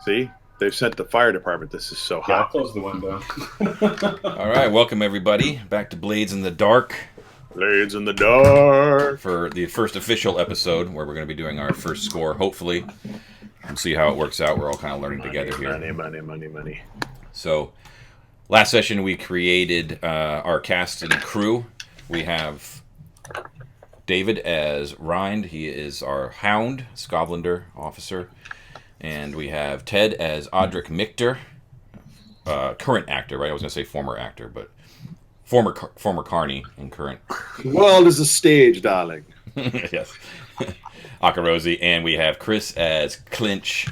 See? They've sent the fire department. This is so Yeah, I'll hot. close the window. All right, welcome everybody back to Blades in the Dark Blades in the dark. for the first official episode where we're going to be doing our first score, hopefully. We'll see how it works out. We're all kind of learning together here. Money. So, last session we created our cast and crew. We have David as Rind. He is our Hound, Scotlander officer. And we have Ted as Audric Michter, current actor, right? I was going to say former actor, but former Carney and current. The world is a stage, darling. Yes. Akarosi. And we have Chris as Clinch,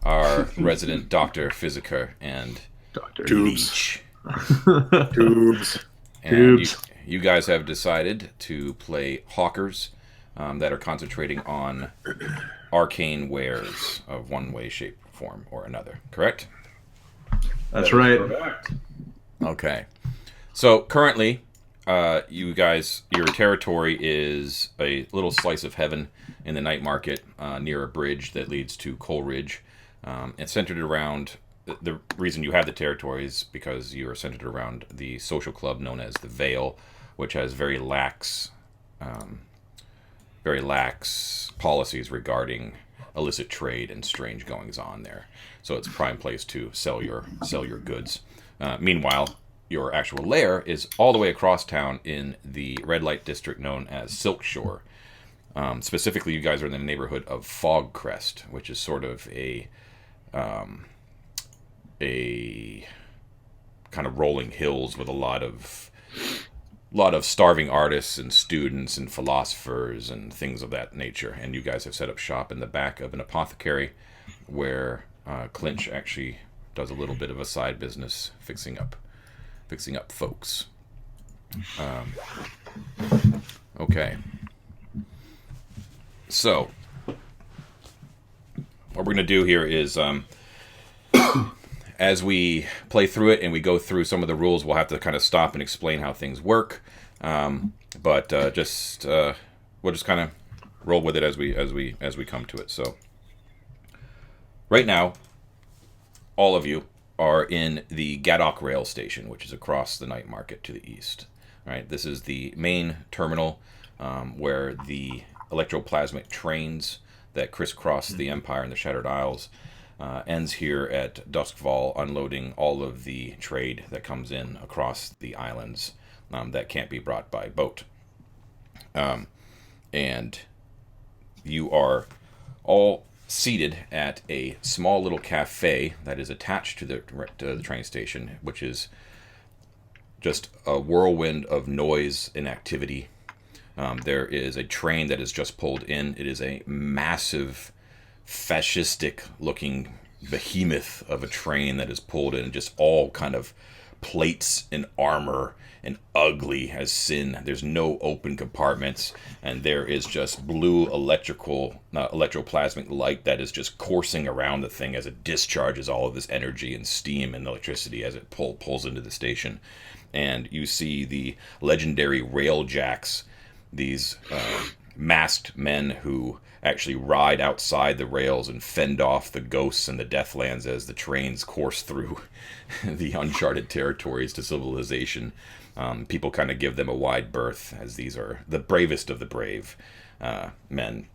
our resident Dr. Physiker, and Dr. Leech. Tubes. And you guys have decided to play hawkers that are concentrating on arcane wares of one way, shape, form, or another. Correct? That's right. Correct. Okay. So currently, you guys, your territory is a little slice of heaven in the night market near a bridge that leads to Coleridge. It's centered around the reason you have the territory is because you are centered around the social club known as the Vale, which has very lax policies regarding illicit trade and strange goings on there. So it's a prime place to sell your goods. Meanwhile, your actual lair is all the way across town in the red light district known as Silk Shore. Specifically, you guys are in the neighborhood of Fogcrest, which is sort of a kind of rolling hills with a lot of starving artists and students and philosophers and things of that nature. And you guys have set up shop in the back of an apothecary where Clinch actually does a little bit of a side business fixing up folks. Okay. So, what we're going to do here is, as we play through it and we go through some of the rules, we'll have to kind of stop and explain how things work. But we'll just kind of roll with it as we come to it. So, right now, all of you are in the Gadok Rail Station, which is across the night market to the east. All right, this is the main terminal where the electroplasmic trains that crisscross the Empire and the Shattered Isles ends here at Duskfall, unloading all of the trade that comes in across the islands that can't be brought by boat. And you are all seated at a small little cafe that is attached to the train station, which is just a whirlwind of noise and activity. There is a train that is just pulled in. It is a massive, fascistic-looking behemoth of a train that is pulled in, just all kind of plates and armor and ugly as sin. There's no open compartments, and there is just blue electroplasmic light that is just coursing around the thing as it discharges all of this energy and steam and electricity as it pulls into the station. And you see the legendary rail jacks, these masked men who actually ride outside the rails and fend off the ghosts and the deathlands as the trains course through the uncharted territories to civilization. People kind of give them a wide berth, as these are the bravest of the brave men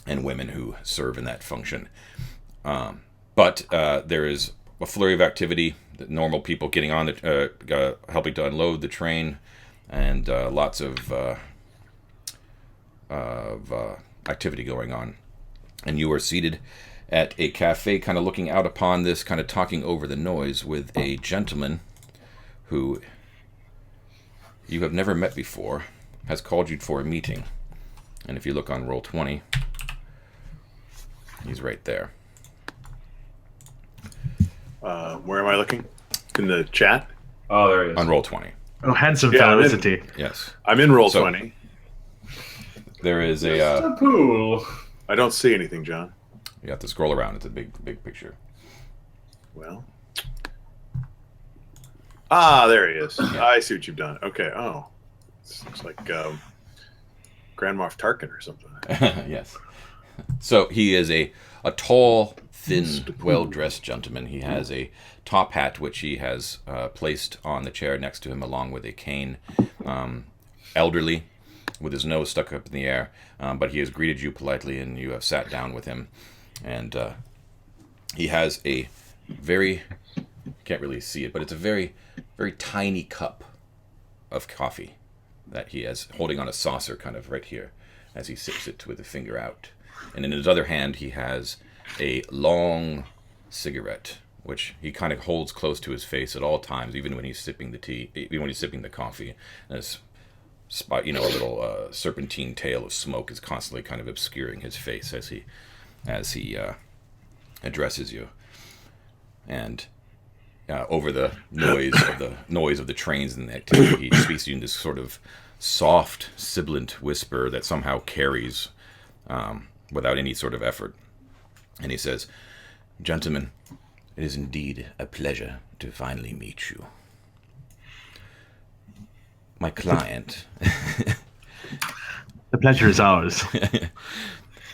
and women who serve in that function. But there is a flurry of activity, the normal people getting on, helping to unload the train, and lots of activity going on. And you are seated at a cafe, kind of looking out upon this, kind of talking over the noise with a gentleman who you have never met before, has called you for a meeting. And if you look on roll 20, he's right there. Where am I looking? In the chat? Oh, there he is. On roll 20. Oh, handsome Yeah, I'm in. felicity. Yes. I'm in roll So- 20. There is Just a... a pool. I don't see anything, John. you have to scroll around. It's a big picture. Well. Ah, there he is. I see what you've done. Okay. Oh. This looks like Grand Moff Tarkin or something. Yes. So he is a tall, thin, well-dressed gentleman. He has a top hat, which he has placed on the chair next to him, along with a cane. Elderly, with his nose stuck up in the air, but he has greeted you politely, and you have sat down with him. And he has a very, can't really see it, but it's a very, very tiny cup of coffee that he has holding on a saucer kind of right here as he sips it with a finger out. And in his other hand, he has a long cigarette, which he kind of holds close to his face at all times, even when he's sipping the tea, even when he's sipping the coffee. And it's, a little serpentine tail of smoke is constantly kind of obscuring his face as he addresses you. And over the noise of the trains and the activity, he speaks to you in this sort of soft, sibilant whisper that somehow carries without any sort of effort. And he says, "Gentlemen, it is indeed a pleasure to finally meet you. My client..." The pleasure is ours.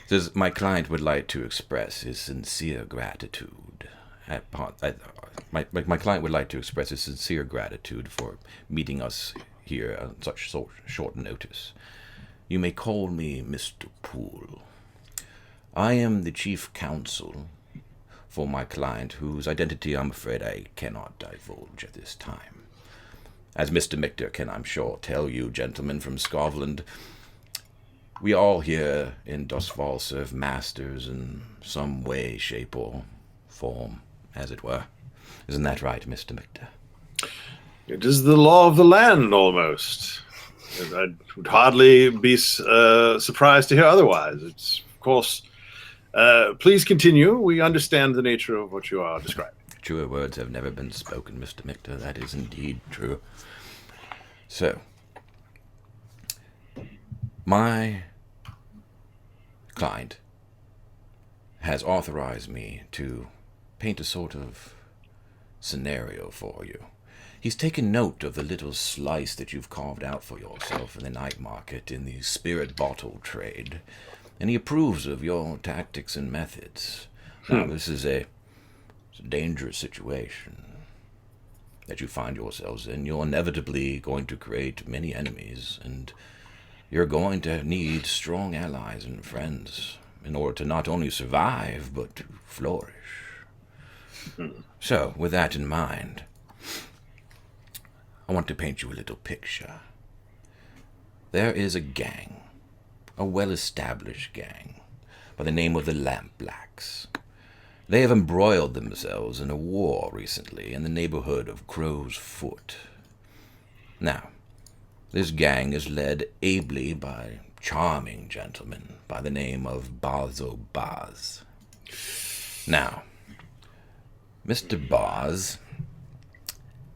Says, "My client would like to express his sincere gratitude. My client would like to express his sincere gratitude for meeting us here on such short notice. You may call me Mr. Poole. I am the chief counsel for my client, whose identity I'm afraid I cannot divulge at this time. As Mr. Michter can, I'm sure, tell you, gentlemen from Scotland, we all here in Dustfall serve masters in some way, shape, or form, as it were. Isn't that right, Mr. Michter?" It is the law of the land, almost. I would hardly be surprised to hear otherwise. It's, of course... please continue. We understand the nature of what you are describing. Truer words have never been spoken, Mr. Michter. That is indeed true. So, my client has authorized me to paint a sort of scenario for you. He's taken note of the little slice that you've carved out for yourself in the night market in the spirit bottle trade, and he approves of your tactics and methods. Now, this is a dangerous situation that you find yourselves in. You're inevitably going to create many enemies, and you're going to need strong allies and friends in order to not only survive, but to flourish. So, with that in mind, I want to paint you a little picture. There is a gang, a well-established gang, by the name of the Lampblacks. They have embroiled themselves in a war recently in the neighborhood of Crow's Foot. Now, this gang is led ably by a charming gentleman by the name of Bazo Baz. Now, Mr. Baz,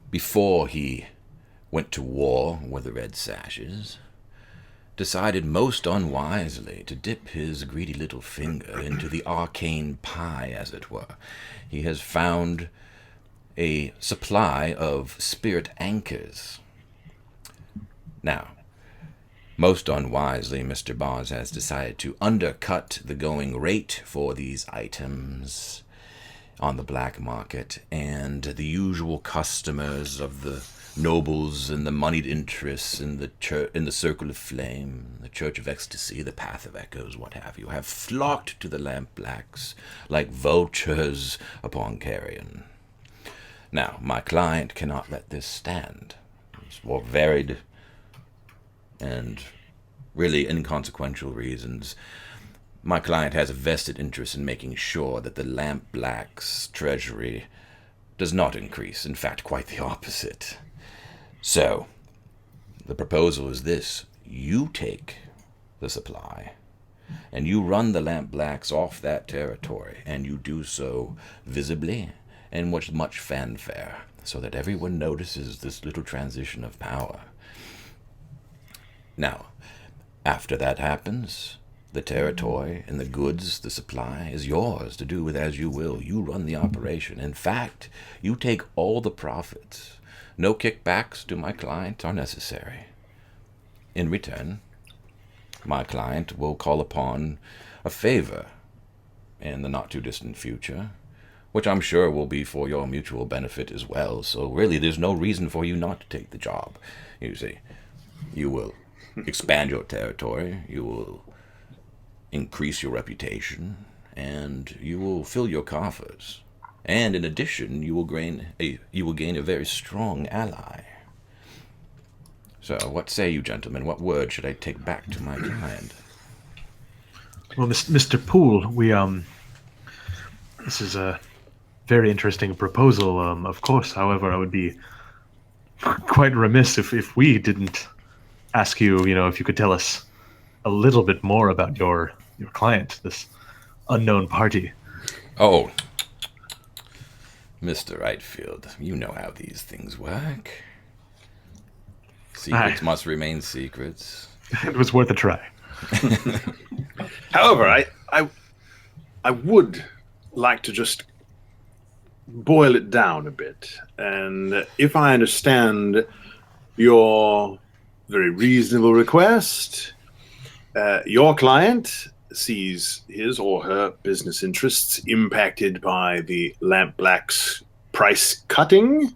before he went to war with the Red Sashes, decided most unwisely to dip his greedy little finger into the arcane pie, as it were. He has found a supply of spirit anchors. Now, most unwisely, Mr. Baz has decided to undercut the going rate for these items on the black market, and the usual customers of the nobles and the moneyed interests in the Circle of Flame, the Church of Ecstasy, the Path of Echoes, what have you, have flocked to the Lampblacks like vultures upon carrion. Now, my client cannot let this stand. For varied and really inconsequential reasons, my client has a vested interest in making sure that the Lampblack's treasury does not increase. In fact, quite the opposite. So, the proposal is this. You take the supply, and you run the Lampblacks off that territory, and you do so visibly and with much fanfare, so that everyone notices this little transition of power. Now, after that happens, the territory and the goods, the supply, is yours to do with as you will. You run the operation. In fact, you take all the profits. No kickbacks to my client are necessary. In return, my client will call upon a favor in the not-too-distant future, which I'm sure will be for your mutual benefit as well. So really, there's no reason for you not to take the job. You see, you will expand your territory, you will increase your reputation, and you will fill your coffers. And in addition, you will gain a very strong ally. So, what say you, gentlemen? What word should I take back to my client? Well, Mr. Poole, this is a very interesting proposal, of course. However, I would be quite remiss if we didn't ask you, if you could tell us a little bit more about your client, this unknown party. Oh, Mr. Rightfield, you know how these things work. Secrets must remain secrets. It was worth a try. However, I would like to just boil it down a bit. And if I understand your very reasonable request, your client sees his or her business interests impacted by the Lampblack's price cutting.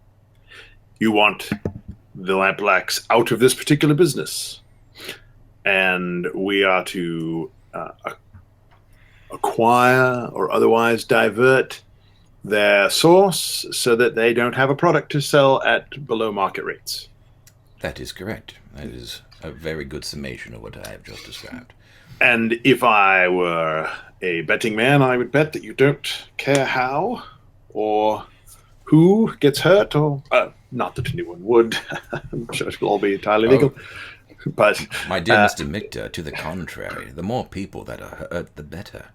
You want the Lampblacks out of this particular business. And we are to acquire or otherwise divert their source so that they don't have a product to sell at below market rates. That is correct. That is a very good summation of what I have just described. And if I were a betting man, I would bet that you don't care how or who gets hurt, or not that anyone would. I'm sure it will all be entirely legal. But my dear Mr. Michter, to the contrary, the more people that are hurt, the better.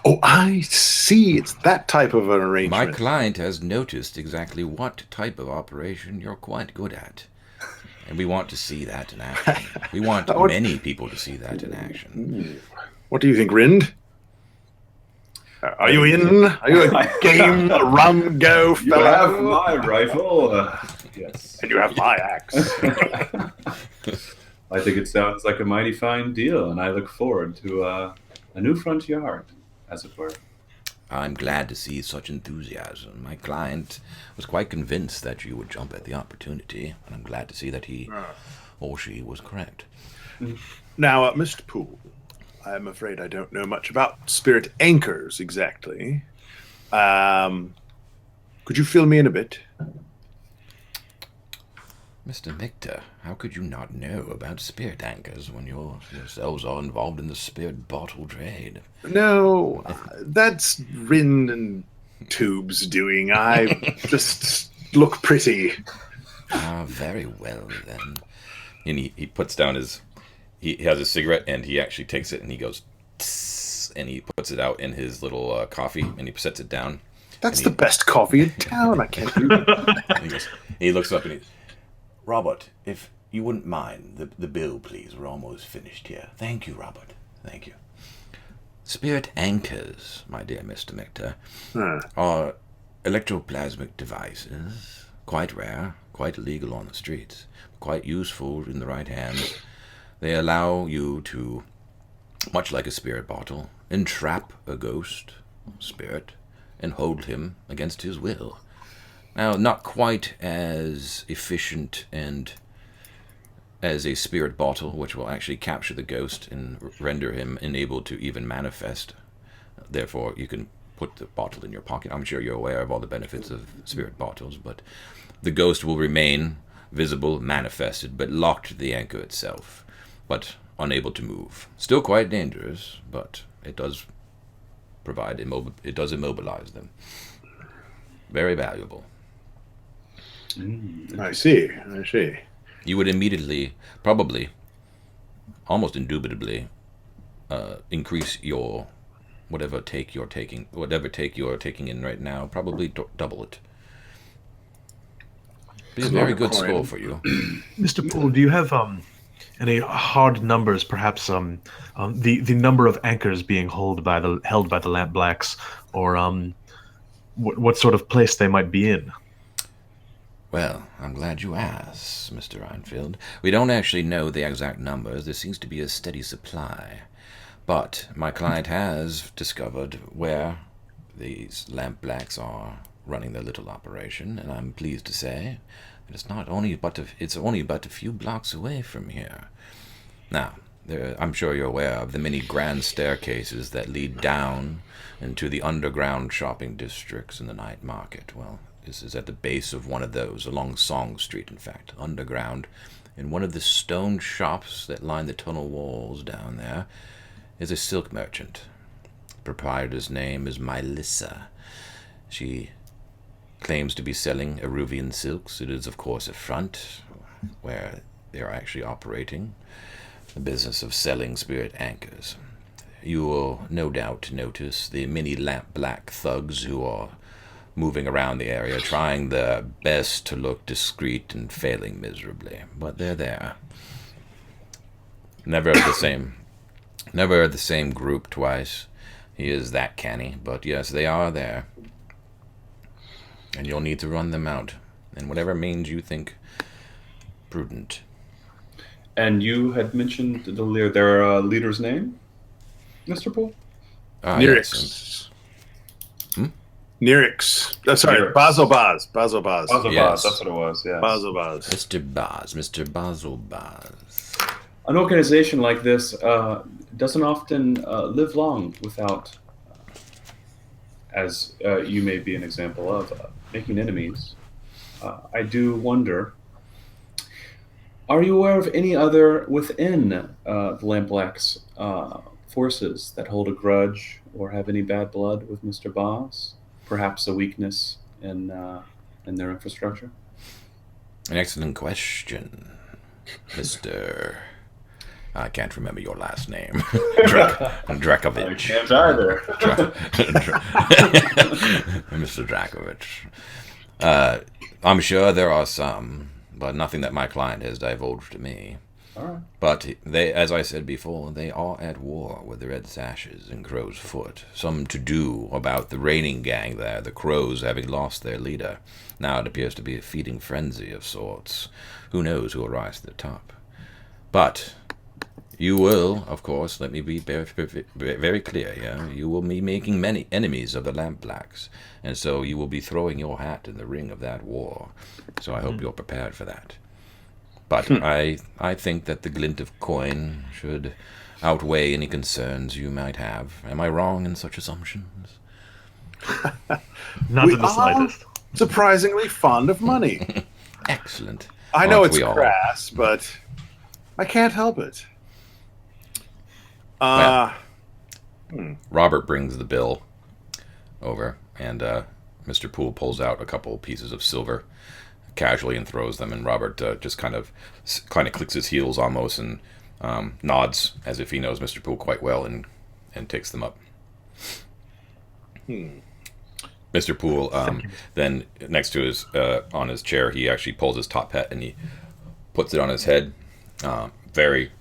Oh, I see. It's that type of an arrangement. My client has noticed exactly what type of operation you're quite good at. And we want to see that in action. We want many people to see that in action. What do you think, Rind? Are you in? Are you a game, a rum go, You fellow? have my rifle. Yes. And you have my axe. I think it sounds like a mighty fine deal, and I look forward to a new front yard, as it were. I'm glad to see such enthusiasm. My client was quite convinced that you would jump at the opportunity, and I'm glad to see that he or she was correct. Now, Mr. Poole, I'm afraid I don't know much about spirit anchors exactly. Could you fill me in a bit? Mr. Michter, how could you not know about spirit anchors when yourselves are involved in the spirit bottle trade? No, that's Rind and Tube's doing. I just look pretty. Ah, very well then. And he puts down he has a cigarette, and he actually takes it and he goes, tss, and he puts it out in his little coffee, and he sets it down. That's the best coffee in town. I can't do that. He looks up and Robert, if you wouldn't mind, the bill, please. We're almost finished here. Thank you, Robert. Thank you. Spirit anchors, my dear Mr. Michter, are electroplasmic devices, quite rare, quite illegal on the streets, quite useful in the right hands. They allow you to, much like a spirit bottle, entrap a ghost, spirit, and hold him against his will. Now, not quite as efficient and as a spirit bottle, which will actually capture the ghost and render him unable to even manifest. Therefore, you can put the bottle in your pocket. I'm sure you're aware of all the benefits of spirit bottles, but the ghost will remain visible, manifested, but locked to the anchor itself, but unable to move. Still quite dangerous, but it does provide it does immobilize them. Very valuable. I see. You would immediately, probably, almost indubitably, increase your whatever take you're taking in right now. Probably double it. Be a very good score for you. Mr. Poole, do you have any hard numbers, perhaps the number of anchors being held by the Lampblacks, or what sort of place they might be in? Well, I'm glad you asked, Mr. Reinfield. We don't actually know the exact numbers. There seems to be a steady supply. But my client has discovered where these Lampblacks are running their little operation, and I'm pleased to say that it's only but a few blocks away from here. Now, I'm sure you're aware of the many grand staircases that lead down into the underground shopping districts in the night market. Well, this is at the base of one of those, along Song Street, in fact, underground. In one of the stone shops that line the tunnel walls down there is a silk merchant. The proprietor's name is Mylissa. She claims to be selling Eruvian silks. It is, of course, a front where they are actually operating the business of selling spirit anchors. You will no doubt notice the many Lampblack thugs who are moving around the area, trying their best to look discreet and failing miserably. But they're there. Never the same group twice. He is that canny, but yes, they are there. And you'll need to run them out, in whatever means you think prudent. And you had mentioned their leader's name, Mr. Poole? Nirix. Nirix. Sorry, Nirix. Basil Baz. Basil Baz. Basil Yes. Baz, that's what it was, yeah. Basil Baz. Mr. Basil Baz. An organization like this doesn't often live long without, as you may be an example of, making enemies. I do wonder, are you aware of any other within the Lampblack's forces that hold a grudge or have any bad blood with Mr. Boss? Perhaps a weakness in their infrastructure? An excellent question, Mr. I can't remember your last name. Drakovich. I can't either. Mr. Drakovich. I'm sure there are some, but nothing that my client has divulged to me. All right. But they, as I said before, they are at war with the Red Sashes and Crow's Foot. Some to-do about the reigning gang there, the Crows having lost their leader. Now it appears to be a feeding frenzy of sorts. Who knows who will rise to the top. But you will, of course, let me be very clear here, you will be making many enemies of the Lampblacks, and so you will be throwing your hat in the ring of that war. So I hope you're prepared for that. But I think that the glint of coin should outweigh any concerns you might have. Am I wrong in such assumptions? Not We in the are slightest. surprisingly fond of money. Excellent. I know Aren't it's we all? crass, but I can't help it. Robert brings the bill over, and Mr. Poole pulls out a couple pieces of silver casually and throws them, and Robert just kind of clicks his heels almost and nods as if he knows Mr. Poole quite well and takes them up. Mr. Poole then next to his on his chair, he actually pulls his top hat and he puts it on his head. Very,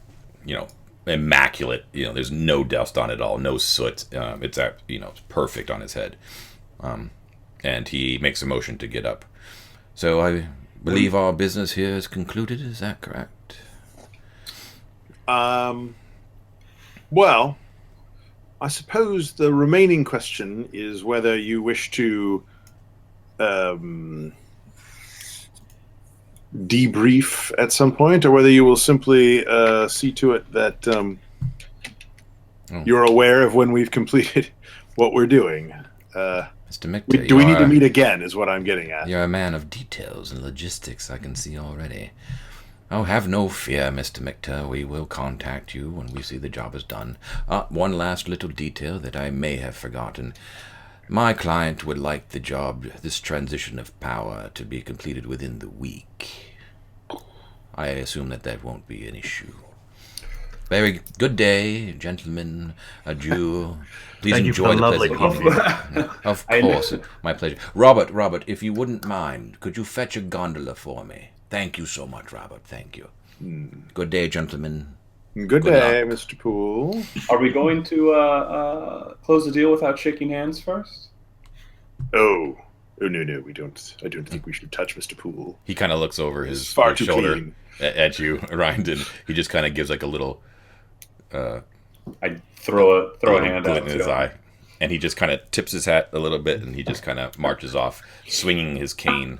immaculate. There's no dust on it at all, no soot. It's perfect on his head. And he makes a motion to get up. So I believe our business here is concluded. Is that correct? Well, I suppose the remaining question is whether you wish to debrief at some point, or whether you will simply see to it that you're aware of when we've completed what we're doing. Mr. Michter, Do we need to meet again, is what I'm getting at. You're a man of details and logistics, I can see already. Oh, have no fear, Mr. Michter. We will contact you when we see the job is done. One last little detail that I may have forgotten. My client would like this transition of power, to be completed within the week. I assume that won't be an issue. Very good day, gentlemen. Adieu. Please Thank you enjoy for the lovely pleasant coffee. evening. Of course, my pleasure. Robert, if you wouldn't mind, could you fetch a gondola for me? Thank you so much, Robert. Thank you. Good day, gentlemen. Good day, Mr. Poole. Are we going to close the deal without shaking hands first? Oh, no, we don't. I don't think we should touch Mr. Poole. He kind of looks over his far too shoulder clean. at you, Ryan, and he just kind of gives like a little I throw a hand glint out in his to him. eye, and he just kind of tips his hat a little bit, and he just kind of marches off, swinging his cane.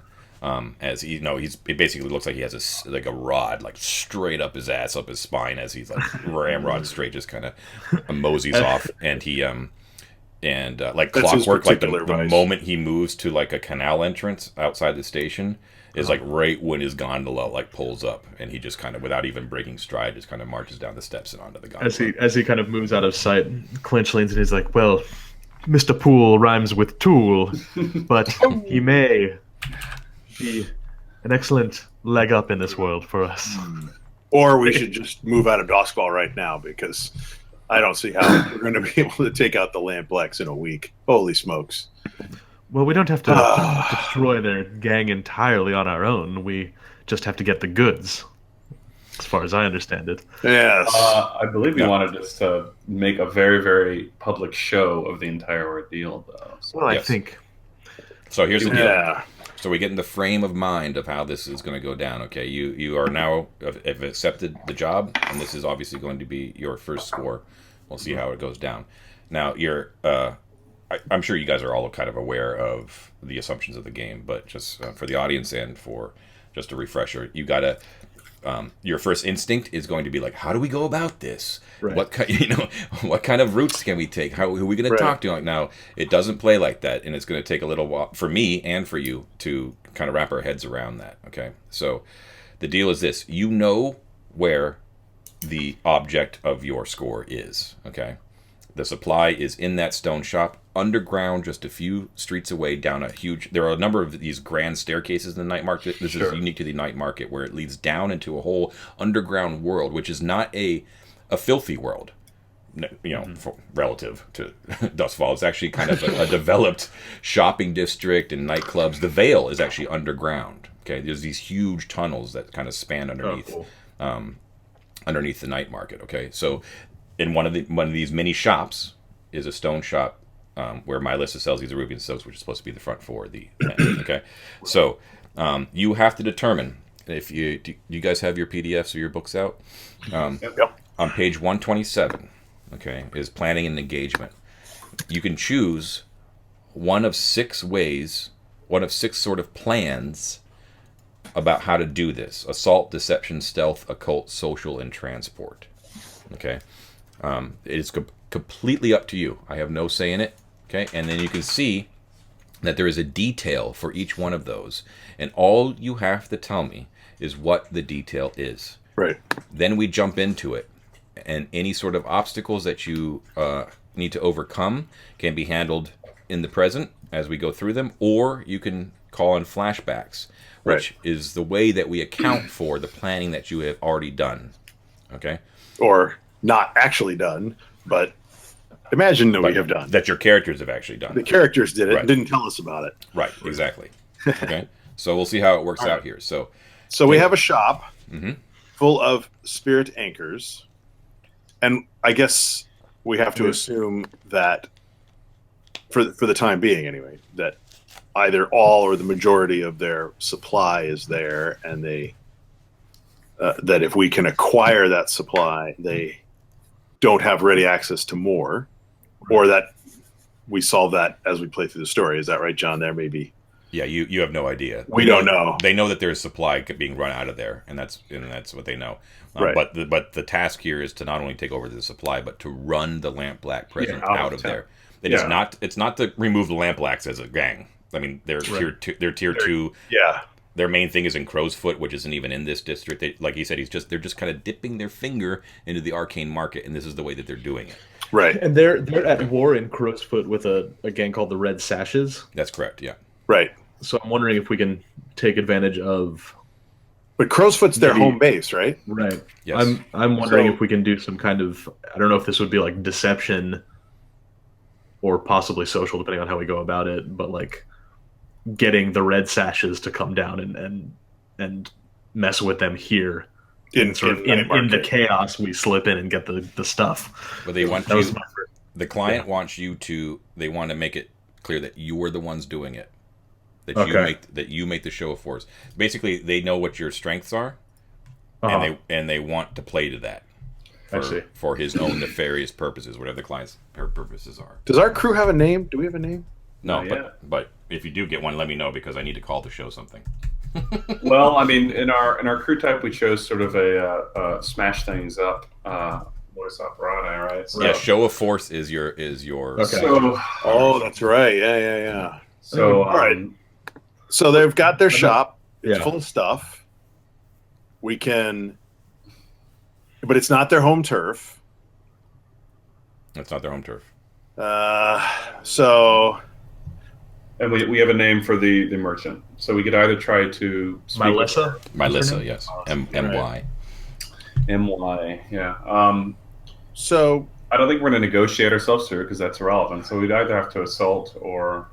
As he, it basically looks like he has a rod, like straight up his ass, up his spine, as he's like ramrod straight, just kind of moseys off, and he like That's his clockwork, like the particular vice. moment he moves to like a canal entrance outside the station is like right when his gondola like pulls up, and he just kind of, without even breaking stride, just kind of marches down the steps and onto the gondola. As he kind of moves out of sight, Clinch leans and he's like, "Well, Mr. Poole rhymes with tool, but he may be an excellent leg up in this world for us." Or we should just move out of Doskwall right now, because I don't see how we're going to be able to take out the Lampblacks in a week. Holy smokes. Well, we don't have to destroy their gang entirely on our own. We just have to get the goods, as far as I understand it. Yes. I believe he wanted us to make a very, very public show of the entire ordeal, though. So. Well, I Yes. think So here's the deal. Yeah. So we get in the frame of mind of how this is going to go down. Okay, you are now have accepted the job, and this is obviously going to be your first score. We'll see how it goes down. Now you're, I'm sure you guys are all kind of aware of the assumptions of the game, but just for the audience and for just a refresher, you gotta. Your first instinct is going to be like, how do we go about this? Right. What kind of routes can we take? Who are we going to talk to? Like, now, it doesn't play like that, and it's going to take a little while for me and for you to kind of wrap our heads around that. Okay, so the deal is this: you know where the object of your score is. Okay, the supply is in that stone shop, underground, just a few streets away, down a huge... There are a number of these grand staircases in the night market. This is unique to the night market, where it leads down into a whole underground world, which is not a filthy world, relative to Dustfall. It's actually kind of a developed shopping district and nightclubs. The Vale is actually underground. Okay, there's these huge tunnels that kind of span underneath, underneath the night market. Okay, so in one of these mini shops is a stone shop where Mylissa sells these Arubian silks, which is supposed to be the front for the event. Okay, so you have to determine if you guys have your PDFs or your books out. Yep. On page 127, okay, is planning and engagement. You can choose one of six sort of plans about how to do this: assault, deception, stealth, occult, social, and transport. Okay. It is completely up to you. I have no say in it. Okay, and then you can see that there is a detail for each one of those, and all you have to tell me is what the detail is. Right. Then we jump into it, and any sort of obstacles that you need to overcome can be handled in the present as we go through them, or you can call in flashbacks, which is the way that we account for the planning that you have already done. Okay? Or not actually done, but imagine that we have done. That your characters have actually done. The characters did it Right. and didn't tell us about it. Right, exactly. Okay? So we'll see how it works out here. So we have a shop full of spirit anchors, and I guess we have to assume that, for the time being anyway, that either all or the majority of their supply is there, and they that if we can acquire that supply, they don't have ready access to more, or that we solve that as we play through the story. Is that right, John? There may be. yeah, you have no idea. We don't know. They know that there is supply being run out of there, and that's what they know. Right. But the task here is to not only take over the supply, but to run the Lampblack presence out of there. It's not to remove the Lampblacks as a gang. I mean, they're tier 2. Yeah. Their main thing is in Crow's Foot, which isn't even in this district. Like he said, they're just kind of dipping their finger into the arcane market, and this is the way that they're doing it. Right. And they're at war in Crow's Foot with a gang called the Red Sashes. That's correct. Yeah. Right. So I'm wondering if we can take advantage of. But Crow's Foot's their home base, right? Right. Yes. I'm wondering if we can do some kind of, I don't know if this would be like deception or possibly social, depending on how we go about it, but like getting the Red Sashes to come down and mess with them here. In the chaos, we slip in and get the stuff. But they want That was you, my first. the client wants you to. They want to make it clear that you are the ones doing it. That you make the show of force. Basically, they know what your strengths are, and they want to play to that. I see. for his own nefarious purposes, whatever the client's purposes are. Does our crew have a name? Do we have a name? No, Not but if you do get one, let me know because I need to call the show something. Well, I mean, in our crew type, we chose sort of a smash things up modus operandi, right? So, Yeah, show of force is your Okay. So, Oh, that's right. Yeah. so All right. So they've got their shop. It's Yeah. full of stuff. We can, but it's not their home turf. It's not their home turf. So and we have a name for the merchant. So we could either try to speak Mylissa? Mylissa, yes. M-Y. MY, yeah. so I don't think we're going to negotiate ourselves through because that's irrelevant. So we'd either have to assault or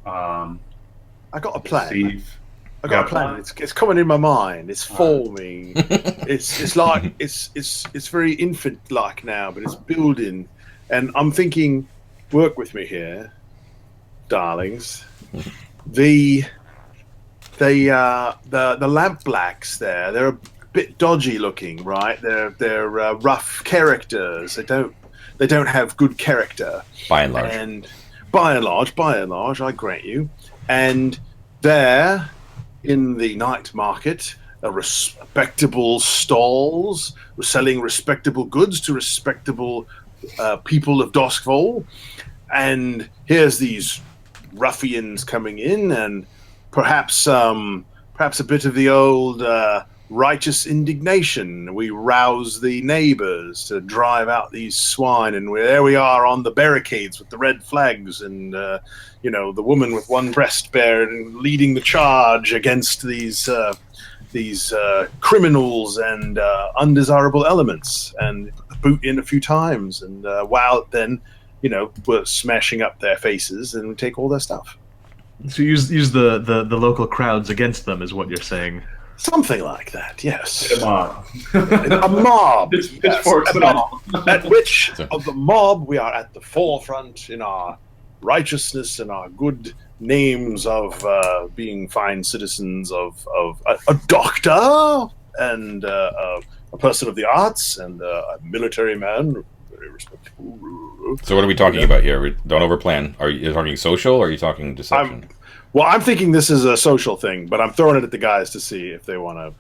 I got a plan. deceive. I got a plan. It's coming in my mind. It's forming. It's like it's very infant like now, but it's building. And I'm thinking, work with me here, darlings. The Lampblacks there, they're a bit dodgy looking, right? They're rough characters. They don't have good character. By and large. And by and large, I grant you. And there, in the night market, are respectable stalls selling respectable goods to respectable people of Doskvol. And here's these ruffians coming in, and perhaps a bit of the old righteous indignation. We rouse the neighbors to drive out these swine, and there we are on the barricades with the red flags, and the woman with one breast bare and leading the charge against these criminals and undesirable elements, and boot in a few times, and while then we're smashing up their faces and take all their stuff. So use the local crowds against them is what you're saying. Something like that, yes. A mob. A mob. Pitchforks and all. At which of the mob we are at the forefront in our righteousness and our good names of being fine citizens of a doctor and a person of the arts and a military man. Very respectful. So what are we talking about here? Don't overplan. Are you talking social or are you talking deception? I'm thinking this is a social thing, but I'm throwing it at the guys to see if they want to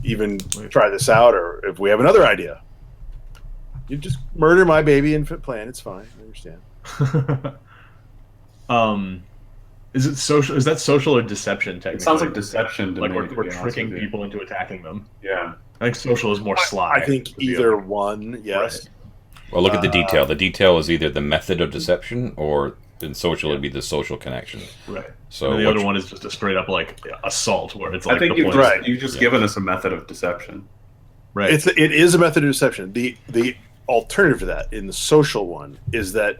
even try this out or if we have another idea. You just murder my baby infant plan. It's fine. I understand. Is it social? Is that social or deception? Technically, It sounds like deception to like me. we're to be honest tricking with you. people into attacking them. Yeah. I think social is more sly. I think either one, yes. Right. Well, look at the detail. The detail is either the method of deception or in social it'd be the social connection. Right. So And the other one is just a straight up like assault, where it's like I think the you've point- just, you've just given us a method of deception. right. It is a method of deception. The alternative to that in the social one is that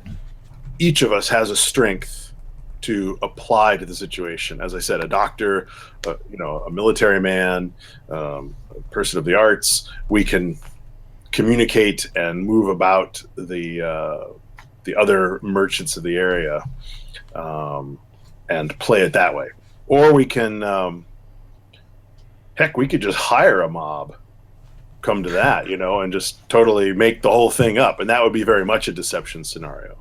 each of us has a strength to apply to the situation. As I said, a doctor, a military man, a person of the arts. We can communicate and move about the other merchants of the area and play it that way. Or we can, we could just hire a mob, come to that, and just totally make the whole thing up. And that would be very much a deception scenario,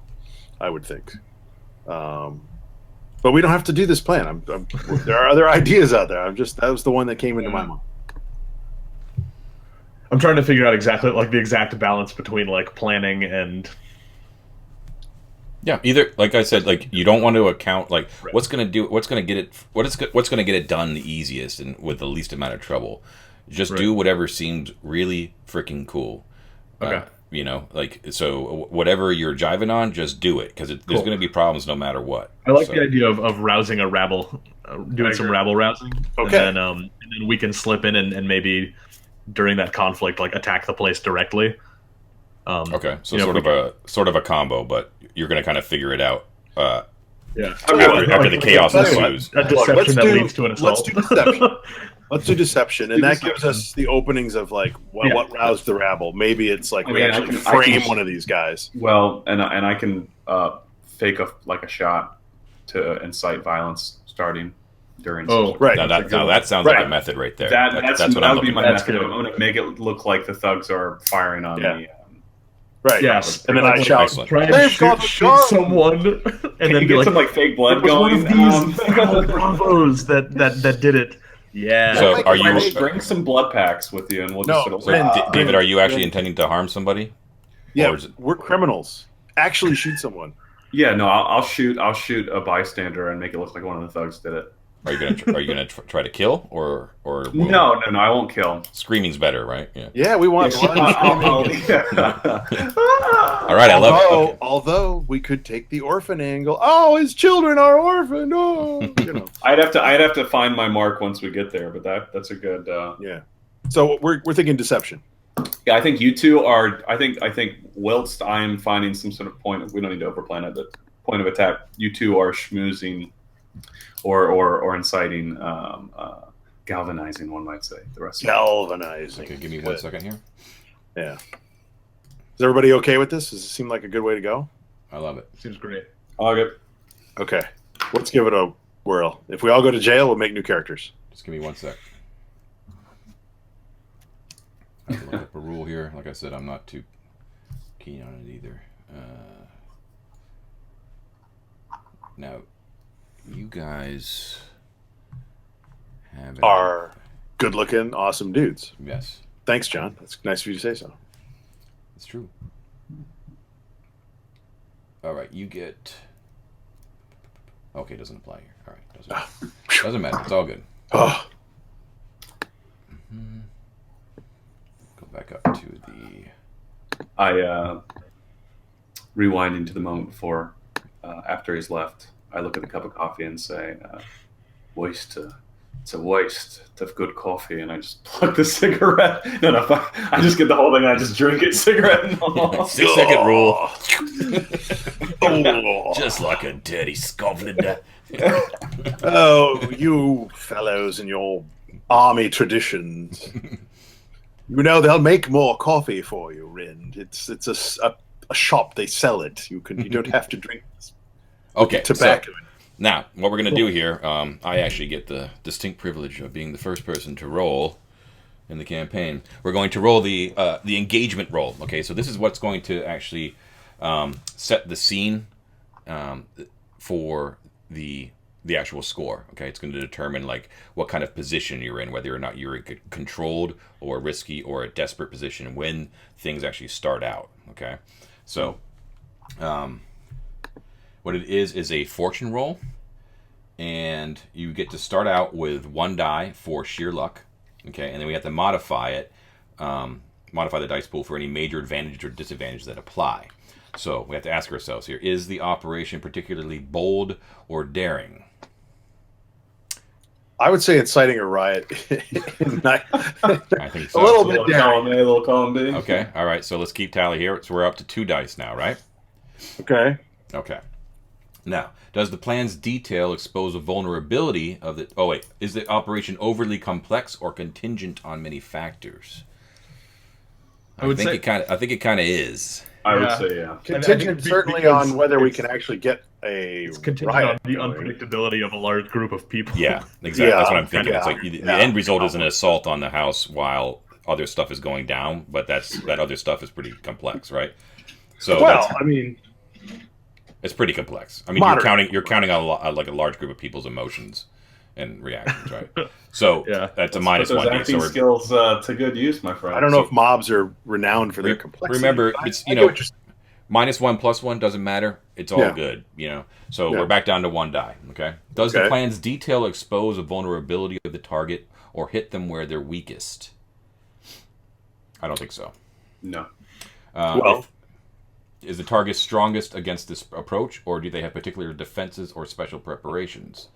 I would think. But we don't have to do this plan. There are other ideas out there. That was the one that came into my mind. I'm trying to figure out exactly like the exact balance between like planning and yeah, either like I said, like you don't want to account like what's going to get it done the easiest and with the least amount of trouble. Just do whatever seemed really freaking cool. Okay. So whatever you're jiving on, just do it because there's going to be problems no matter what. I like the idea of rousing a rabble, doing some rabble rousing. Okay. And then we can slip in and maybe during that conflict, like attack the place directly. Okay, so sort of a combo, but you're going to kind of figure it out. Yeah. After the chaos ensues. A deception that leads to an assault. Let's do deception, and that gives us the openings of like what roused the rabble. Maybe it's like we actually frame one of these guys. Well, and I can fake a shot to incite violence starting. during. Oh, such- Right. Now That's a good one. that sounds like Right. a method right there. That's what that I'm would be looking my for. That's method. good. I'm going to make it look like the thugs are firing on Yeah. me. Right. Yes. And then I shout, Excellent. Try and "They've got a shoot gun!" someone, and Can then you be get like, some like fake blood "It was going? one of these foul bravos that did it." Yeah. So Make are it you? like- bring some blood packs with you, and we'll No, just sort of. So, Ren, David, are you actually Ren. intending to harm somebody? Yeah, Or is it- we're criminals. Actually shoot someone. Yeah, no, I'll shoot a bystander and make it look like one of the thugs did it. Are you gonna try to kill or No, I won't kill. Screaming's better, right? Yeah. Yeah, we want blood. All right, I love it. Okay. Although we could take the orphan angle. Oh, his children are orphaned. Oh, I'd have to find my mark once we get there, but that's a good. Yeah. So we're thinking deception. Yeah, I think you two are. I think whilst I am finding some sort of point. We don't need to overplan it. But point of attack. You two are schmoozing, or inciting, galvanizing. One might say the rest. Galvanizing. Okay, give me 1 second here. Yeah. Is everybody okay with this? Does it seem like a good way to go? I love it. Seems great. Okay. Okay. Let's give it a whirl. If we all go to jail, we'll make new characters. Just give me 1 sec. I have to look up a rule here. Like I said, I'm not too keen on it either. Now, you guys have Are good-looking, awesome dudes. yes, Thanks, John. That's nice of you to say so. it's true. All right, you get. Okay, doesn't apply here. All right, doesn't matter. It's all good. Oh, Go back up to the. I rewinding to the moment before, after he's left. I look at the cup of coffee and say, "Waste. It's a waste of good coffee." And I just plug the cigarette. No, I just get the whole thing. And I just drink it, cigarette. No. 6 second rule. Oh. Just like a dirty Scotlander. Oh, you fellows and your army traditions. You know they'll make more coffee for you, Rind. It's a shop. They sell it. You don't have to drink Okay, tobacco. so now what we're gonna do here, I actually get the distinct privilege of being the first person to roll in the campaign. We're going to roll the engagement roll. Okay, so this is what's going to actually set the scene for the actual score. Okay, it's going to determine like what kind of position you're in, whether or not you're in a controlled or risky or a desperate position when things actually start out. Okay, so what it is a fortune roll, and you get to start out with 1 die for sheer luck. Okay, and then we have to modify it, modify the dice pool for any major advantage or disadvantage that apply. So we have to ask ourselves here: is the operation particularly bold or daring? I would say inciting a riot. I think so. A little bit Column A, little column B. Okay, all right. So let's keep tally here. So we're up to 2 dice now, right? Okay. Okay. Now, does the plan's detail expose a vulnerability of the? Oh wait, is the operation overly complex or contingent on many factors? I would think say- it kind of is. I would Yeah. say, yeah. Contingent certainly because on whether we it's- can actually get a It's contingent riot on the going. unpredictability of a large group of people. Yeah, exactly. That's what I'm thinking. Yeah, It's like the yeah. end result is an assault on the house while other stuff is going down, but that other stuff is pretty complex, right? So Well, that's I mean, it's pretty complex. I mean, Moderate. you're counting on like a large group of people's emotions and reactions, right? So Yeah. that's a Put minus those 1d. acting So we're, skills to good use, my friend. I don't know if mobs are renowned for their complexity. remember, but it's I get what you're saying. -1 +1 doesn't matter. It's all Yeah. good, you know. So Yeah. we're back down to 1 die. Okay. Does the Okay. plan's detail expose a vulnerability of the target or hit them where they're weakest? I don't think so. No. Well, Is the target strongest against this approach, or do they have particular defenses or special preparations?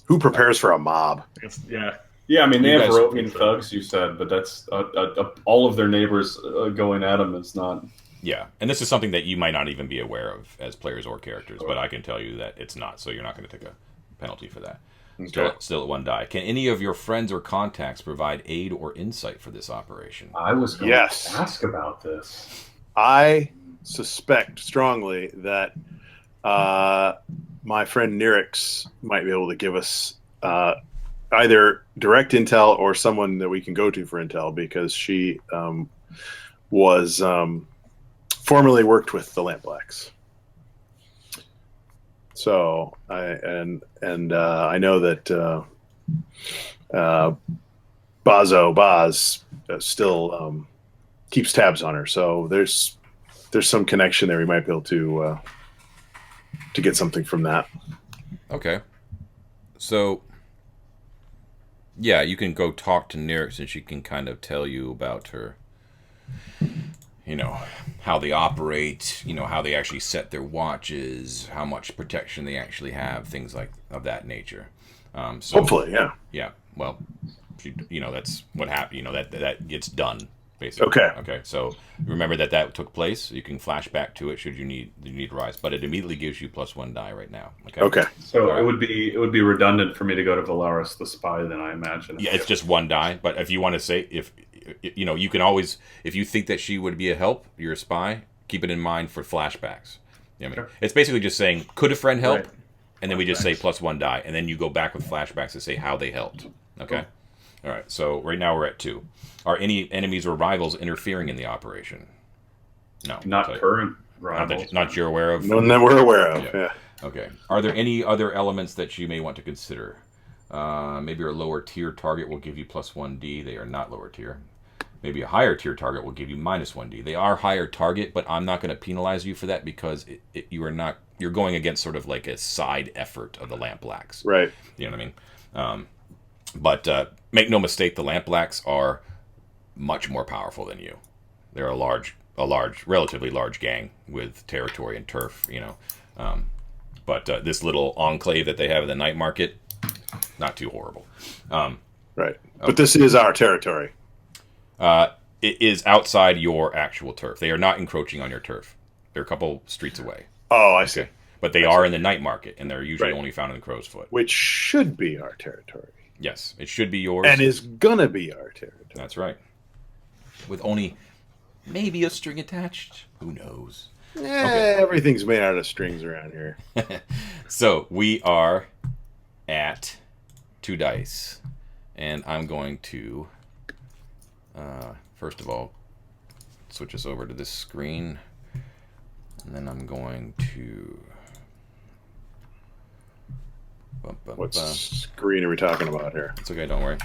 who prepares for a mob? Yeah. Yeah, I mean, they You have guys- roving thugs, you said, but that's all of their neighbors going at them is not. Yeah, and this is something that you might not even be aware of as players or characters, but I can tell you that it's not, so you're not going to take a penalty for that. Still at 1 die. Can any of your friends or contacts provide aid or insight for this operation? I was going Yes. to ask about this. I suspect strongly that my friend Nirix might be able to give us either direct intel or someone that we can go to for intel, because she was formerly worked with the Lampblacks. So I know that Baz still keeps tabs on her. So there's some connection there. We might be able to get something from that. Okay. So, yeah, you can go talk to Nirix, and she can kind of tell you about her, how they operate, how they actually set their watches, how much protection they actually have, things like of that nature. So, hopefully, yeah. Yeah. Well, that's what happened. That gets done. Basically. Okay. So remember that took place. You can flash back to it should you need to rise, but it immediately gives you +1 die right now. Okay. So right. it would be redundant for me to go to Valaris the spy. Then I imagine. Yeah, it's just 1 die. But if you want to say you can always, if you think that she would be a help, you're a spy. Keep it in mind for flashbacks. Sure. It's basically just saying, could a friend help, right. And then we just say +1 die, and then you go back with flashbacks to say how they helped. Okay. Cool. All right, so right now we're at 2. Are any enemies or rivals interfering in the operation? No. Not current rivals. Not you're aware of? None that we're aware of, yeah. Okay. Are there any other elements that you may want to consider? Maybe your lower tier target will give you +1d. They are not lower tier. Maybe a higher tier target will give you -1d. They are higher target, but I'm not going to penalize you for that because you're going against sort of like a side effort of the Lampblacks. Right. You know what I mean? But make no mistake, the Lampblacks are much more powerful than you. They're a relatively large gang with territory and turf, But this little enclave that they have in the night market, not too horrible. Right. But this is our territory. It is outside your actual turf. They are not encroaching on your turf. They're a couple streets away. Oh, I see. But they are in the night market, and they're usually only found in the Crow's Foot. Which should be our territory. Yes, it should be yours. And is gonna be our territory. That's right. With only maybe a string attached. Who knows? Okay. Everything's made out of strings around here. So we are at 2 dice. And I'm going to, first of all, switch us over to this screen. And then I'm going to... What screen are we talking about here? It's okay, don't worry.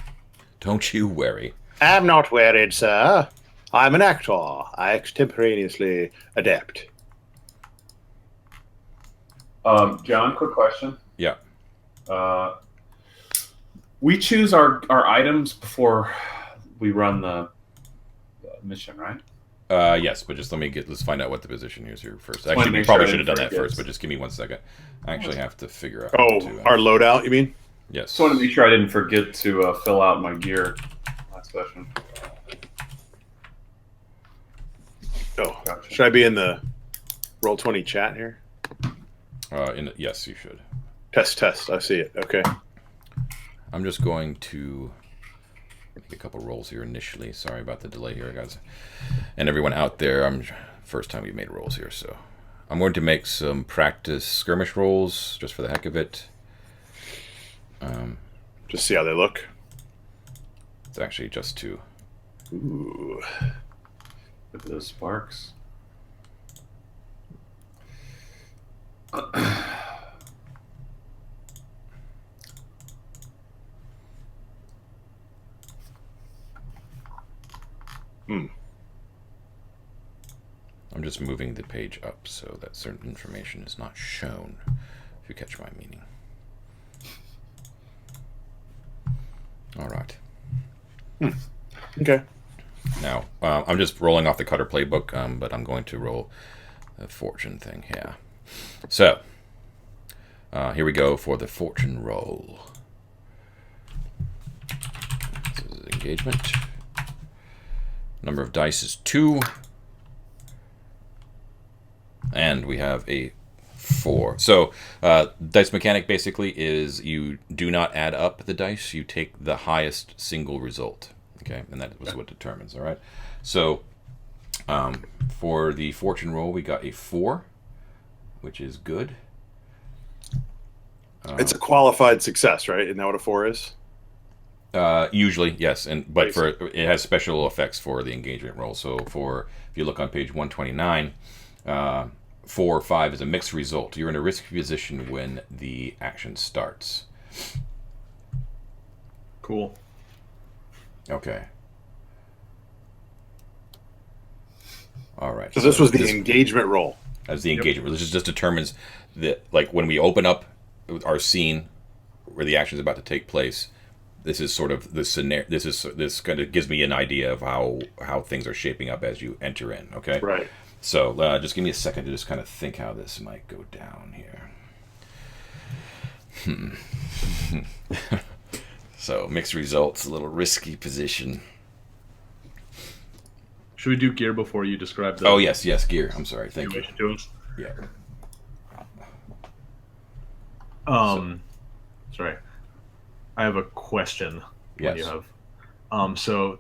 Don't you worry. I'm not worried, sir. I'm an actor. I extemporaneously adapt. John, quick question. Yeah. We choose our items before we run the mission, right? Yes, but just let's find out what the position is here first. Actually, we probably should have done that first, but just give me 1 second. I actually have to figure out. Our loadout, you mean? Yes. Just want to make sure I didn't forget to fill out my gear last session. Oh, gotcha. Should I be in the Roll20 chat here? Yes, you should. Test. I see it. Okay. I'm just going to make a couple rolls here initially. Sorry about the delay here, guys. And everyone out there, first time we've made rolls here, so I'm going to make some practice skirmish rolls just for the heck of it. Just see how they look. It's actually just 2. Ooh. Look at those sparks. I'm just moving the page up so that certain information is not shown, if you catch my meaning. All right. Okay. Now, I'm just rolling off the Cutter playbook, but I'm going to roll a fortune thing here. So, here we go for the fortune roll. This is engagement. Number of dice is 2. And we have a 4. So, dice mechanic basically is you do not add up the dice, you take the highest single result. Okay, and that was what determines, all right? So, for the fortune roll, we got a 4, which is good. It's a qualified success, right? Isn't that what a 4 is? Usually, yes, but for it has special effects for the engagement roll. So if you look on page 129, 4 or 5 is a mixed result. You're in a risky position when the action starts. Cool. Okay. All right. So this was the engagement roll. As the engagement. This just determines that, like, when we open up our scene where the action is about to take place, this is sort of the scenario. This kind of gives me an idea of how things are shaping up as you enter in. Okay. Right. So just give me a second to just kind of think how this might go down here. So mixed results, a little risky position. Should we do gear before you describe the? Oh yes, gear. I'm sorry. Thank you. To us? Yeah. Sorry. I have a question. Yes. When you have. So,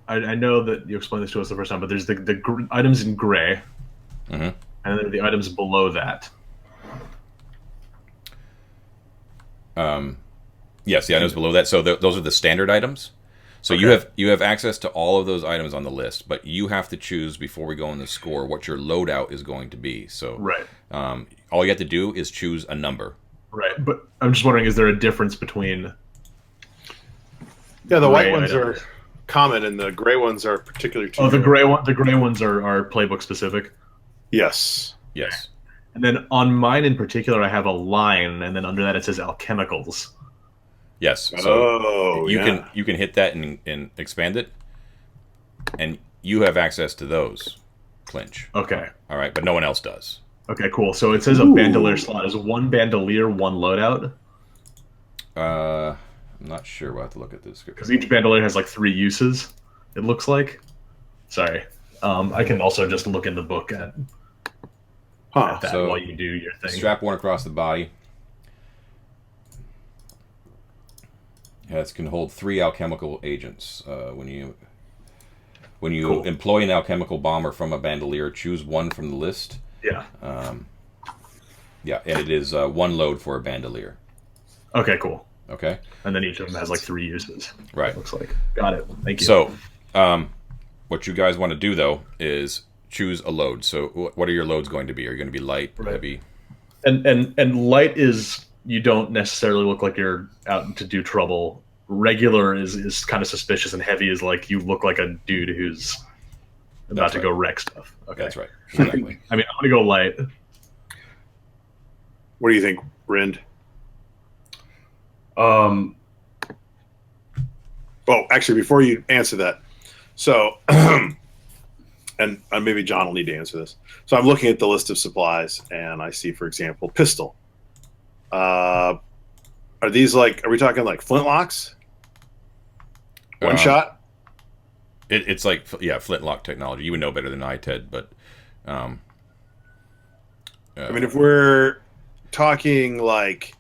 I know that you explained this to us the first time, but there's the items in gray, Mm-hmm. and then there are the items below that. Yes, the items below that. So those are the standard items. So okay. you have access to all of those items on the list, but you have to choose before we go in the score what your loadout is going to be. So right. All you have to do is choose a number. Right, but I'm just wondering, is there a difference between? Yeah, the white ones are common, and the gray ones are particular to. Oh, the gray ones are playbook specific. Yes. Yes. And then on mine in particular, I have a line, and then under that it says alchemicals. Yes. So you yeah. can hit that and expand it, and you have access to those, Clinch. Okay. All right, but no one else does. Okay, cool. So it says a bandolier slot is 1 bandolier, 1 loadout. I'm not sure. We'll have to look at this. Because each bandolier has like 3 uses. It looks like. Sorry. I can also just look in the book at that while you do your thing. Strap 1 across the body. Yeah, it can hold 3 alchemical agents. When you cool. employ an alchemical bomber from a bandolier, choose 1 from the list. Yeah. Yeah, and it is 1 load for a bandolier. Okay, cool. Okay. And then each of them has like 3 uses. Right. It looks like. Got it. Thank you. So, what you guys want to do though is choose a load. So, what are your loads going to be? Are you going to be light, heavy? And light is, you don't necessarily look like you're out to do trouble. Regular is kind of suspicious, and heavy is like you look like a dude who's about to go wreck stuff. Okay. That's right. Exactly. I mean, I'm gonna go light. What do you think, Rind? Um. Well, actually, before you answer that, so, and maybe John will need to answer this. So I'm looking at the list of supplies, and I see, for example, pistol. Are these are we talking like flintlocks? One shot? It's like, yeah, flintlock technology. You would know better than I, Ted, but... I mean, if we're talking like,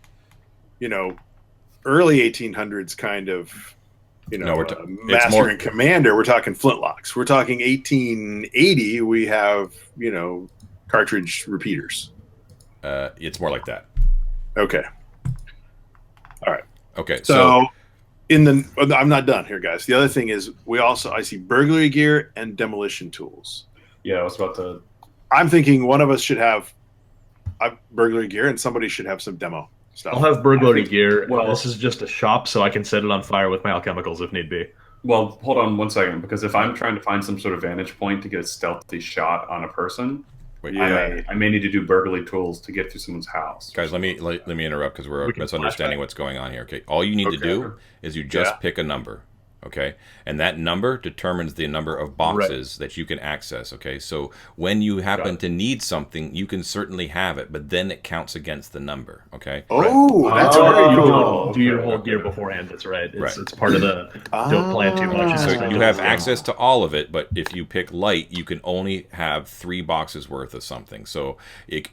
early 1800s kind of, master and commander, we're talking flintlocks. We're talking 1880, we have, cartridge repeaters. It's more like that. Okay. All right. Okay. So I'm not done here, guys. The other thing is I see burglary gear and demolition tools. Yeah, I was about to. I'm thinking one of us should have burglary gear and somebody should have some demo stuff. I'll have burglary gear. Well, this is just a shop, so I can set it on fire with my alchemicals if need be. Well, hold on 1 second, because if I'm trying to find some sort of vantage point to get a stealthy shot on a person, I may need to do burglary tools to get through someone's house. Guys, let me interrupt because we're misunderstanding what's going on here. Okay, all you need to do is you just pick a number. Okay, and that number determines the number of boxes that you can access. Okay, so when you happen to need something, you can certainly have it, but then it counts against the number. Okay. Oh, that's very cool. Do your whole gear beforehand. That's right. It's part of the don't plan too much. So you have access to all of it, but if you pick light, you can only have 3 boxes worth of something. So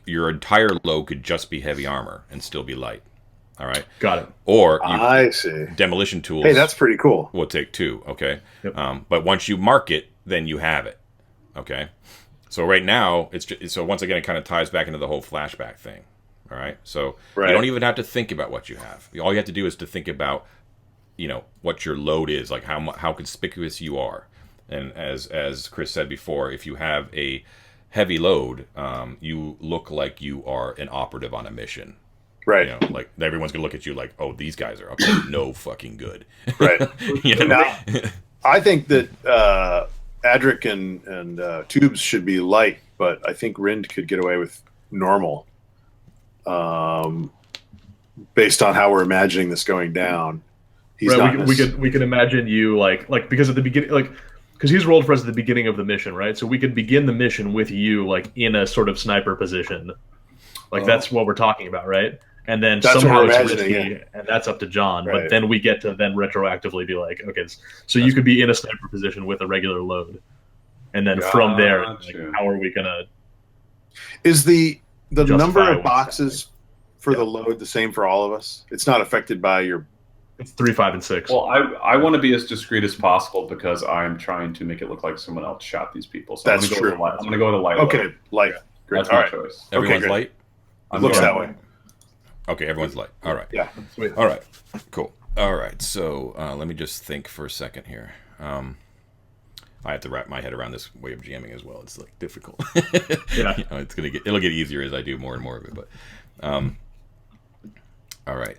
your entire load could just be heavy armor and still be light. All right. Got it. Or I see. Demolition tools. Hey, that's pretty cool. We'll take 2. Okay. Yep. But once you mark it, then you have it. Okay. So right now, so once again, it kind of ties back into the whole flashback thing. All right, so Right. you don't even have to think about what you have. All you have to do is to think about, what your load is, like how conspicuous you are. And as Chris said before, if you have a heavy load, you look like you are an operative on a mission. Right. Like everyone's gonna look at you like, oh, these guys are up to no fucking good. Right. Now, Now, I think that Adric and Tubes should be light, but I think Rind could get away with normal, based on how we're imagining this going down. He's right, not we could imagine you like because at the beginning, because he's rolled for us at the beginning of the mission, right? So we could begin the mission with you like in a sort of sniper position, like that's what we're talking about, right? And then That's somehow what we're it's imagining, risky, and that's up to John. Right. But then we get to then retroactively be like, okay, so you could be in a sniper position with a regular load, and then from there, like, Gotcha. how are we gonna? Is the Justify number of what's boxes for the load the same for all of us? It's not affected by your. It's 3, 5, and 6. Well, I want to be as discreet as possible because I'm trying to make it look like someone else shot these people. So That's I'm true. going to go with a light. Okay, load. light. Great. That's All my right. choice. everyone's great. light. I'm Looks going that way. light. Okay, everyone's light. All right. Yeah. Sweet. All right. Cool. All right. So let me just think for a second here. I have to wrap my head around this way of jamming as well. It's like difficult. Yeah. It'll get easier as I do more and more of it. But all right.